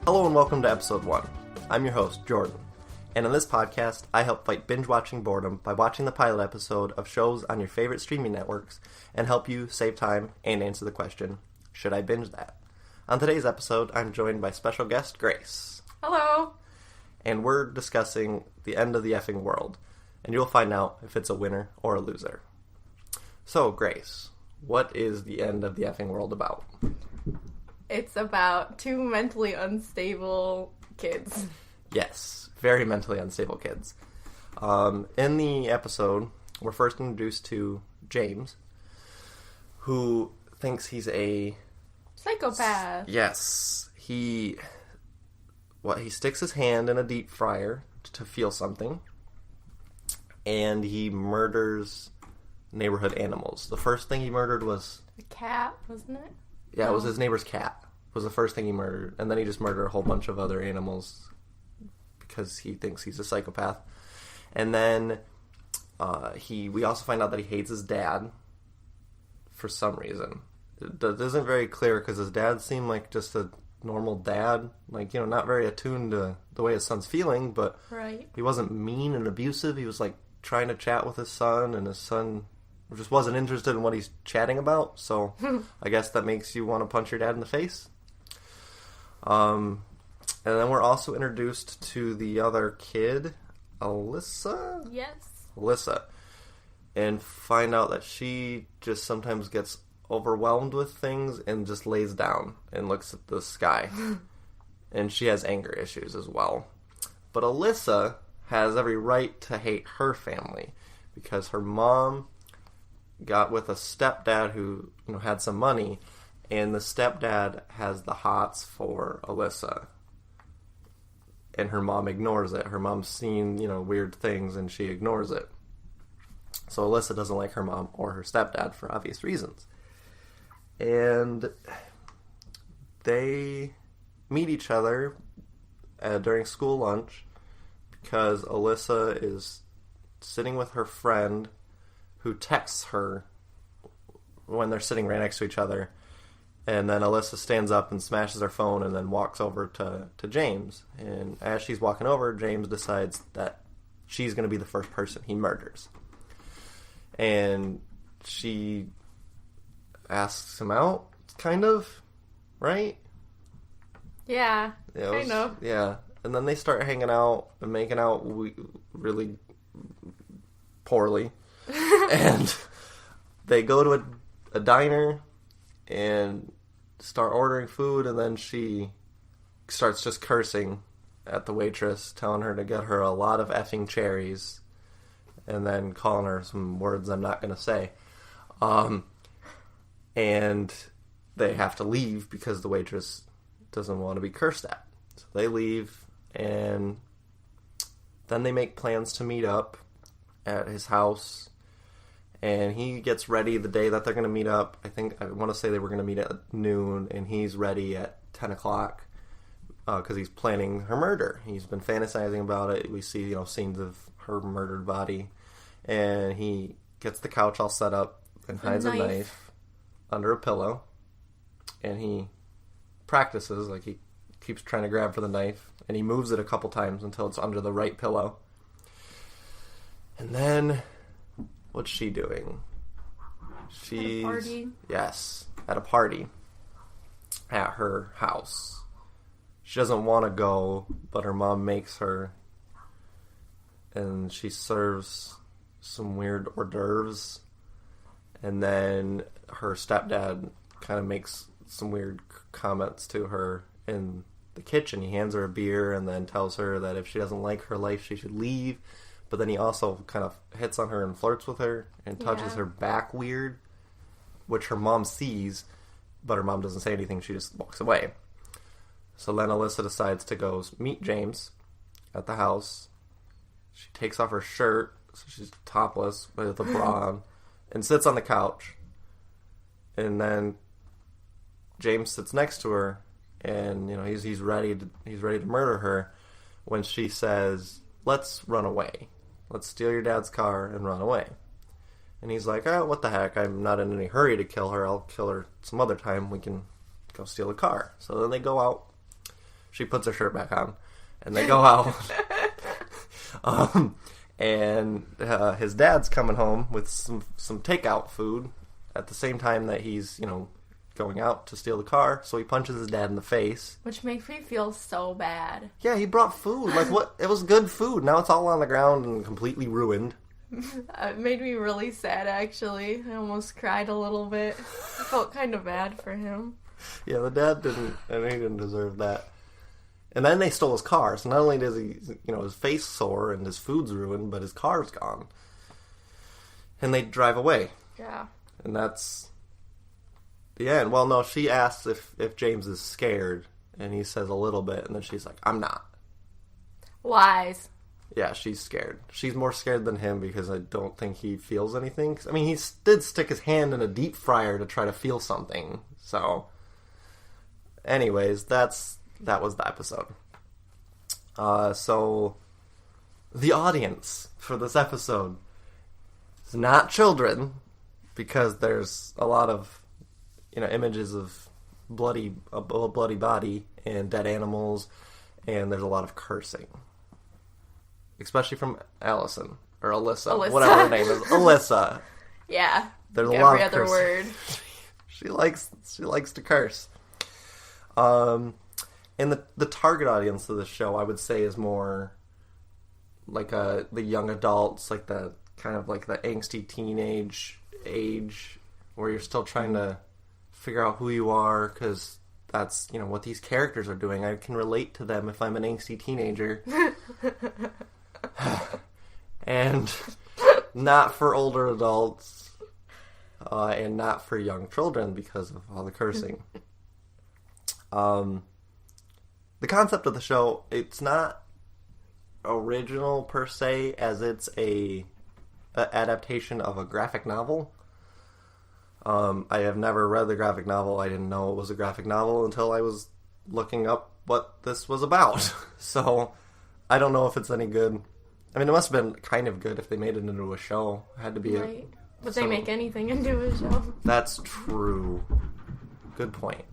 Hello and welcome to episode 1. I'm your host, Jordan. And in this podcast, I help fight binge-watching boredom by watching the pilot episode of shows on your favorite streaming networks and help you save time and answer the question, should I binge that? On today's episode, I'm joined by special guest Grace. Hello! And we're discussing the end of the effing world. And you'll find out if it's a winner or a loser. So, Grace, what is the end of the effing world about? It's about two mentally unstable kids. Yes, very mentally unstable kids. In the episode, we're first introduced to James, who thinks he's a... psychopath. Yes. He sticks his hand in a deep fryer to feel something, and he murders neighborhood animals. The first thing he murdered was... a cat, wasn't it? Yeah, it was his neighbor's cat. Was the first thing he murdered. And then he just murdered a whole bunch of other animals because he thinks he's a psychopath. And then we also find out that he hates his dad for some reason. It isn't very clear because his dad seemed like just a normal dad. Like, you know, not very attuned to the way his son's feeling, but right. He wasn't mean and abusive. He was like trying to chat with his son, and his son just wasn't interested in what he's chatting about, so I guess that makes you want to punch your dad in the face. And then we're also introduced to the other kid, Alyssa? Yes. Alyssa. And find out that she just sometimes gets overwhelmed with things and just lays down and looks at the sky. And she has anger issues as well. But Alyssa has every right to hate her family because her mom got with a stepdad who, you know, had some money, and the stepdad has the hots for Alyssa. And her mom ignores it. Her mom's seen, you know, weird things, and she ignores it. So Alyssa doesn't like her mom or her stepdad for obvious reasons. And they meet each other during school lunch because Alyssa is sitting with her friend who texts her when they're sitting right next to each other. And then Alyssa stands up and smashes her phone and then walks over to James. And as she's walking over, James decides that she's going to be the first person he murders. And she asks him out, kind of, right? Yeah, kind of. Yeah. And then they start hanging out and making out really poorly. And they go to a diner and start ordering food, and then she starts just cursing at the waitress, telling her to get her a lot of effing cherries, and then calling her some words I'm not going to say. And they have to leave because the waitress doesn't want to be cursed at. So they leave, and then they make plans to meet up at his house. And he gets ready the day that they're going to meet up. I want to say they were going to meet at noon, and he's ready at 10 o'clock because he's planning her murder. He's been fantasizing about it. We see, you know, scenes of her murdered body. And he gets the couch all set up and hides a knife under a pillow. And he practices, like he keeps trying to grab for the knife. And he moves it a couple times until it's under the right pillow. And then... what's she doing? She's... at a party? Yes, at a party. At her house. She doesn't want to go, but her mom makes her. And she serves some weird hors d'oeuvres. And then her stepdad kind of makes some weird comments to her in the kitchen. He hands her a beer and then tells her that if she doesn't like her life, she should leave. But then he also kind of hits on her and flirts with her and touches her back weird, which her mom sees, but her mom doesn't say anything. She just walks away. So then Alyssa decides to go meet James at the house. She takes off her shirt, so she's topless with a bra on, and sits on the couch. And then James sits next to her, and you know he's ready to murder her when she says, "Let's run away. Let's steal your dad's car and run away." And he's like, "Oh, what the heck? I'm not in any hurry to kill her. I'll kill her some other time. We can go steal a car." So then they go out. she puts her shirt back on, and they go out. And his dad's coming home with some takeout food at the same time that he's, going out to steal the car. So he punches his dad in the face. Which makes me feel so bad. Yeah, he brought food. Like, what? It was good food. Now it's all on the ground and completely ruined. It made me really sad, actually. I almost cried a little bit. I felt kind of bad for him. Yeah, the dad didn't deserve that. And then they stole his car, so not only does he, his face sore and his food's ruined, but his car's gone. And they drive away. Yeah. And that's the end. Well, no, she asks if James is scared, and he says a little bit, and then she's like, I'm not. Lies. Yeah, she's scared. She's more scared than him because I don't think he feels anything. I mean, he did stick his hand in a deep fryer to try to feel something. So, anyways, that was the episode. So, the audience for this episode is not children, because there's a lot of, images of a bloody body and dead animals, and there's a lot of cursing. Especially from Allison, or Alyssa, whatever her name is. Alyssa. Yeah. There's a lot of every other cursing. word. She likes to curse. And the target audience of the show, I would say, is more like the young adults, like the kind of like the angsty teenage age, where you're still trying to figure out who you are, because that's, what these characters are doing. I can relate to them if I'm an angsty teenager. And not for older adults, and not for young children because of all the cursing. The concept of the show, it's not original per se, as it's a adaptation of a graphic novel. I have never read the graphic novel. I didn't know it was a graphic novel until I was looking up what this was about. So I don't know if it's any good. I mean, it must have been kind of good if they made it into a show. It had to be right. But they make anything into a show. That's true. Good point.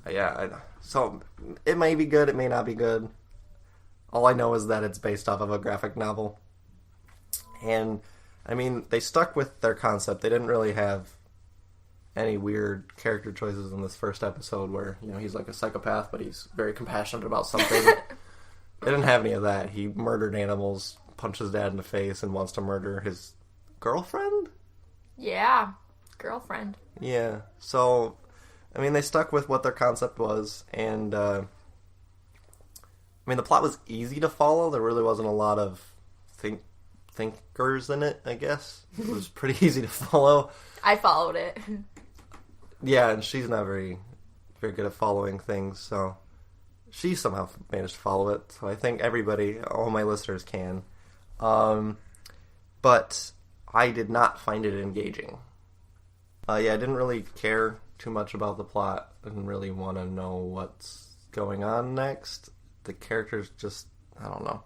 Yeah, so it may be good, it may not be good. All I know is that it's based off of a graphic novel. And, I mean, they stuck with their concept. They didn't really have any weird character choices in this first episode where, he's like a psychopath, but he's very compassionate about something. They didn't have any of that. He murdered animals, punched his dad in the face, and wants to murder his girlfriend? Yeah, girlfriend. Yeah, so, I mean, they stuck with what their concept was, and, the plot was easy to follow. There really wasn't a lot of thinkers in it, I guess. It was pretty easy to follow. I followed it. Yeah, and she's not very good at following things, so she somehow managed to follow it. So I think everybody, all my listeners can. But I did not find it engaging. I didn't really care too much about the plot. I didn't really want to know what's going on next. The characters just, I don't know.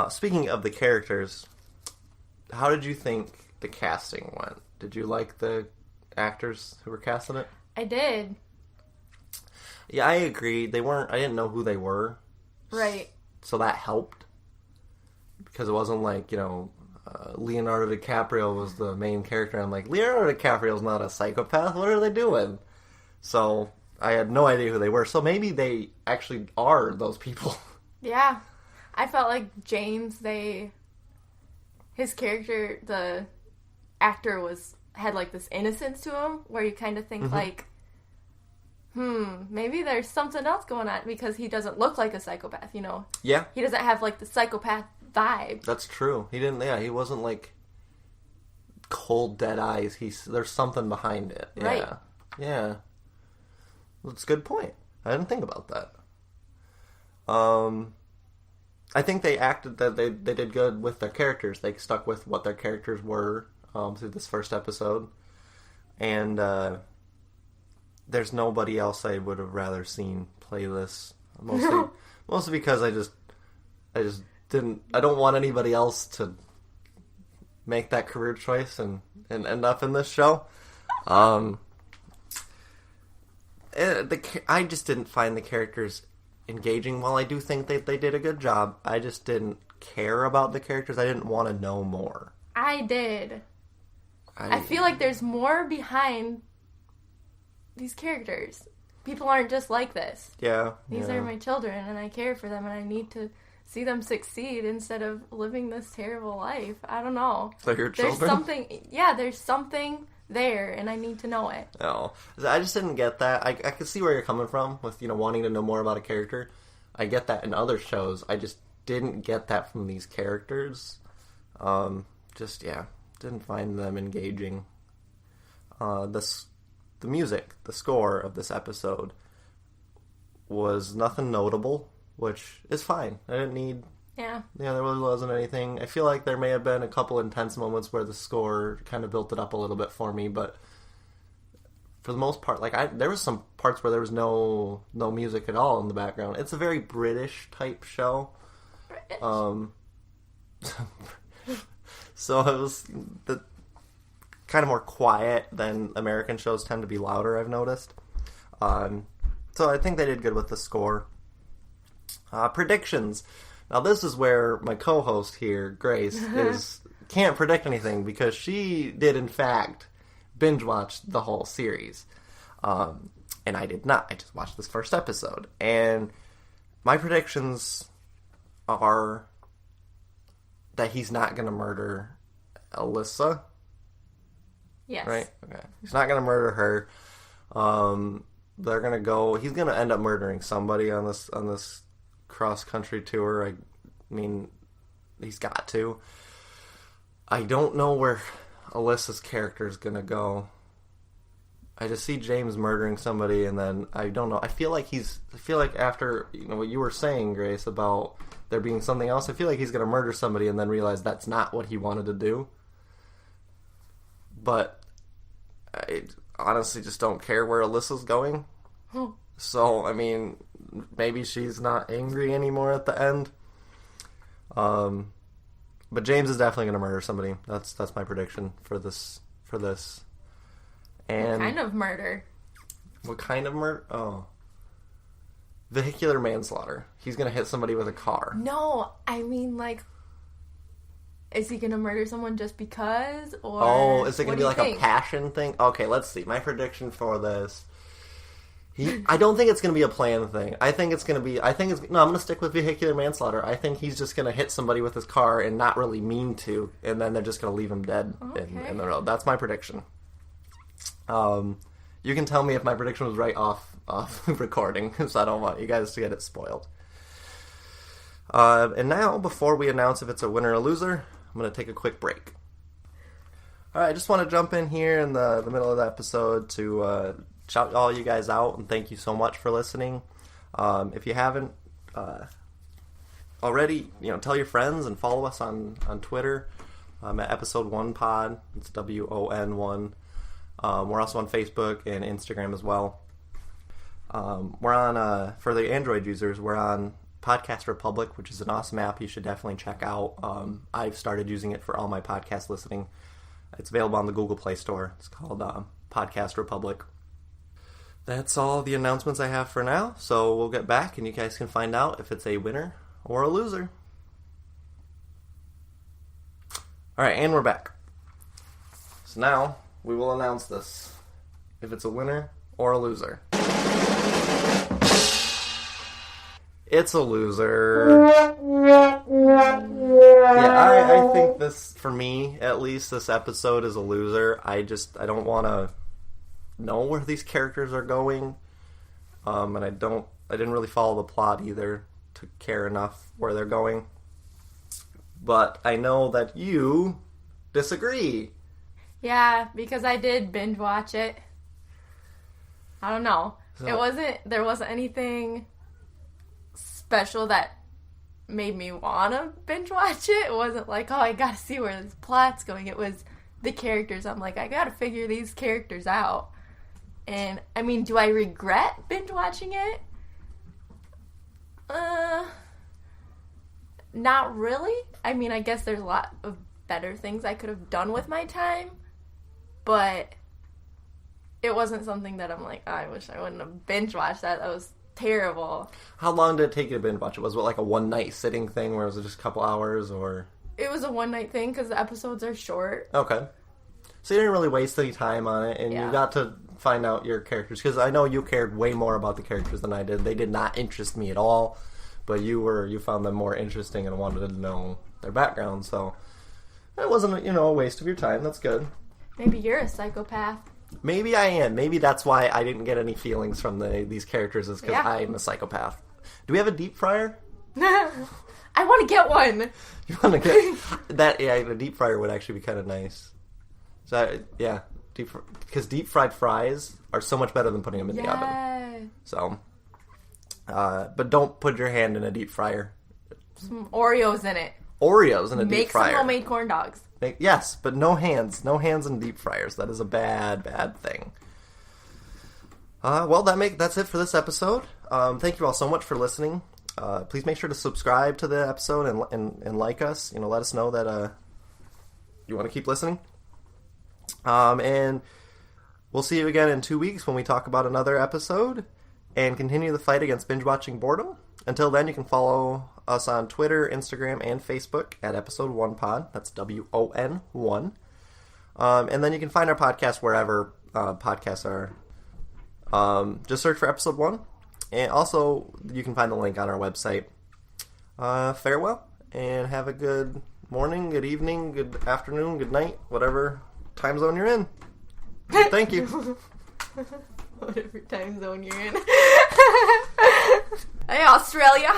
Speaking of the characters, how did you think the casting went? Did you like the actors who were casting it? I did. Yeah, I agree. I didn't know who they were. Right. So that helped. Because it wasn't like, Leonardo DiCaprio was the main character. I'm like, Leonardo DiCaprio's not a psychopath. What are they doing? So I had no idea who they were. So maybe they actually are those people. Yeah. I felt like James, his character, the actor had like this innocence to him where you kind of think like, maybe there's something else going on, because he doesn't look like a psychopath, Yeah. He doesn't have like the psychopath vibe. That's true. He didn't, he wasn't like cold, dead eyes. There's something behind it. Yeah. Right. Yeah. That's a good point. I didn't think about that. I think they did good with their characters. They stuck with what their characters were through this first episode. And there's nobody else I would have rather seen play this. Mostly because I just didn't. I don't want anybody else to make that career choice and end up in this show. I just didn't find the characters engaging. While I do think that they did a good job, I just didn't care about the characters. I didn't want to know more. I did. I feel like there's more behind these characters. People aren't just like this. Yeah. These are my children, and I care for them, and I need to see them succeed instead of living this terrible life. I don't know. So your children? There's something there, and I need to know it. No. I just didn't get that. I can see where you're coming from with, wanting to know more about a character. I get that in other shows. I just didn't get that from these characters. Didn't find them engaging. The music, the score of this episode was nothing notable, which is fine. I didn't need... Yeah, there really wasn't anything. I feel like there may have been a couple intense moments where the score kind of built it up a little bit for me, but for the most part, there was some parts where there was no music at all in the background. It's a very British type show. So it was kind of more quiet than American shows tend to be louder, I've noticed. So I think they did good with the score. Predictions. Now this is where my co-host here, Grace, can't predict anything because she did in fact binge watch the whole series. And I did not. I just watched this first episode. And my predictions are that he's not going to murder Alyssa. Yes. Right? Okay. He's not going to murder her. They're going to go... He's going to end up murdering somebody on this cross-country tour. I mean, he's got to. I don't know where Alyssa's character is going to go. I just see James murdering somebody, and then I don't know. I feel like after what you were saying, Grace, about there being something else, I feel like he's going to murder somebody and then realize that's not what he wanted to do. But I honestly just don't care where Alyssa's going. So, I mean, maybe she's not angry anymore at the end. But James is definitely going to murder somebody. That's my prediction for this. And what kind of murder? What kind of murder? Oh. Vehicular manslaughter. He's going to hit somebody with a car. No, I mean, is he going to murder someone just because? Or is it going to be like a passion thing? Okay, let's see. My prediction for this. I don't think it's going to be a planned thing. I'm going to stick with vehicular manslaughter. I think he's just going to hit somebody with his car and not really mean to, and then they're just going to leave him dead in the road. That's my prediction. You can tell me if my prediction was right off recording, because I don't want you guys to get it spoiled. And now, before we announce if it's a winner or loser, I'm going to take a quick break. Alright, I just want to jump in here in the middle of the episode to shout all you guys out, and thank you so much for listening. If you haven't already, tell your friends and follow us on Twitter. At Episode 1 Pod. It's WON1. We're also on Facebook and Instagram as well. We're on, for the Android users, we're on Podcast Republic, which is an awesome app you should definitely check out. I've started using it for all my podcast listening. It's available on the Google Play Store. It's called Podcast Republic. That's all the announcements I have for now, so we'll get back and you guys can find out if it's a winner or a loser. Alright, and we're back. So now, we will announce this. If it's a winner or a loser. It's a loser. Yeah, I think this, for me, at least, this episode is a loser. I don't want to know where these characters are going. And I didn't really follow the plot either to care enough where they're going. But I know that you disagree. Yeah, because I did binge watch it. I don't know. There wasn't anything special that made me want to binge watch it. It wasn't like, oh, I gotta see where this plot's going. It was the characters. I'm like, I gotta figure these characters out. And, I mean, do I regret binge watching it? Not really. I mean, I guess there's a lot of better things I could have done with my time. But it wasn't something that I'm like, oh, I wish I wouldn't have binge watched that. That was terrible. How long did it take you to binge watch it? Was it like a one night sitting thing where it was just a couple hours or? It was a one night thing because the episodes are short. Okay. So you didn't really waste any time on it, and you got to find out your characters, because I know you cared way more about the characters than I did. They did not interest me at all, but you found them more interesting and wanted to know their background, so it wasn't, a waste of your time. That's good. Maybe you're a psychopath. Maybe I am. Maybe that's why I didn't get any feelings from these characters, is because I'm a psychopath. Do we have a deep fryer? I want to get one. You want to get that? Yeah, a deep fryer would actually be kind of nice. So yeah, because deep fried fries are so much better than putting them in the oven. So, but don't put your hand in a deep fryer. Some Oreos in it. Oreos in a deep fryer. Make some homemade corn dogs. Yes, but no hands. No hands in deep fryers. That is a bad, bad thing. Well, that's it for this episode. Thank you all so much for listening. Please make sure to subscribe to the episode and like us. Let us know that you want to keep listening. And we'll see you again in 2 weeks when we talk about another episode and continue the fight against binge-watching boredom. Until then, you can follow us on Twitter, Instagram, and Facebook at Episode 1 Pod. That's WON 1. And then you can find our podcast wherever podcasts are. Just search for Episode 1. And also, you can find the link on our website. Farewell, and have a good morning, good evening, good afternoon, good night, whatever time zone you're in. Thank you. Whatever time zone you're in. Hey, Australia.